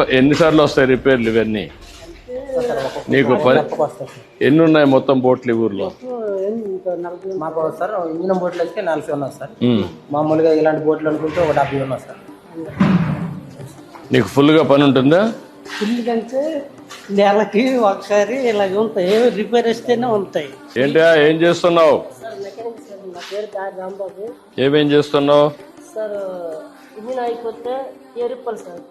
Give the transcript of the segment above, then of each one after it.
ఎన్నిసార్లు వస్తాయి రిపేర్లు ఇవన్నీ? నీకు ఎన్ని ఉన్నాయి మొత్తం బోట్లు ఈ ఊర్లో? మాకు సార్ ఇంజిన్ బోట్లు అయితే 40 ఉన్నాయి సార్. మామూలుగా ఇలాంటి బోట్లు అనుకుంటే ఒక 70 ఉన్నాయి సార్. నీకు ఫుల్గా పని ఉంటుందా? ఫుల్ కంటే నెలకి ఒకసారి ఇలాగ ఉంటాయి, రిపేర్ వస్తేనే ఉంటాయి. ఏంటా ఏం చేస్తున్నావు? నా పేరు దారి రాంబాబు ఏమేం చేస్తున్నావు? సార్. ఇంజిన్ అయిపోతే ఏరిప్పాలి సార్.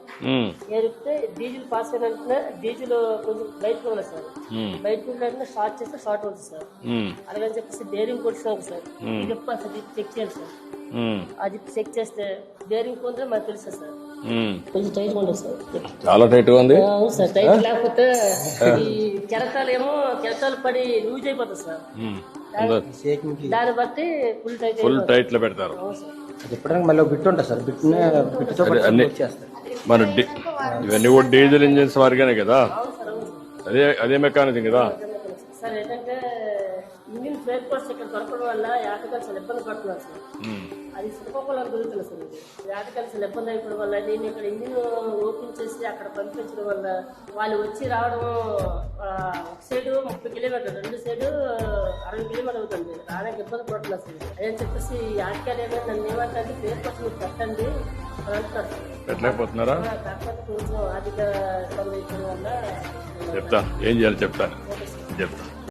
ఏరిపితే డీజిల్ పాస్ అయిన డీజిల్ కొంచెం బయటకు ఉన్నది సార్. బయటకు వెంటనే షార్ట్ చేస్తే షార్ట్ అవుతుంది సార్. అలాగని చెప్పేసి బేరింగ్ కొట్టినాక సార్ చెప్పాలి సార్, చెక్ చేయాలి సార్. అది చెక్ చేస్తే బేరింగ్ కొంటే మనకు తెలుస్తుంది సార్. కొంచెం టైట్ ఉంటుంది సార్. చాలా టైట్ గా ఉంది. అవును సార్, టైట్ లేకపోతే ఈ కెరటాలు పడి లూజ్ అయిపోతుంది సార్. దాన్ని బట్టి ఫుల్ టైట్ లో పెడతారు. చెప్పడానికి మళ్ళీ బిట్ ఉంటుంది సార్. బిట్తో చేస్తారు. మన ఇవన్నీ కూడా డీజిల్ ఇంజిన్స్ వారిగానే కదా, అదే మెకానిజం కదా సార్. ఏంటంటే ఇంజిన్ బ్రేక్ పార్ట్స్ ఇక్కడ దొరకడం వల్ల యాటకాలు చాలా ఇబ్బంది పడుతున్నారు సార్. అది శ్రీకాకుళం దొరుకుతుంది సార్. యాటకాలు చాలా ఇబ్బంది అయిపోవడం వల్ల నేను ఇక్కడ ఇంజిన్ ఓపెన్ చేసి అక్కడ పంపించడం వల్ల వాళ్ళు వచ్చి రావడం ఒక సైడ్ 30 కిలోమీటర్లు, రెండు సైడ్ 60 కిలోమీటర్లు అవుతుంది. రావడానికి ఇబ్బంది పడుతున్నారు సార్. అదని చెప్పేసి యాటకాలు ఏమైనా నన్ను ఏమంటే బ్రేక్ పార్ట్స్ మీరు పెట్టండి అని అంటున్నారు సార్. పెట్టలేకపోతున్నారా? కాకపోతే కొంచెం ఆర్థిక ఇబ్బంది అయిపోవడం వల్ల చెప్తా ఏం చేయాలి చెప్తా.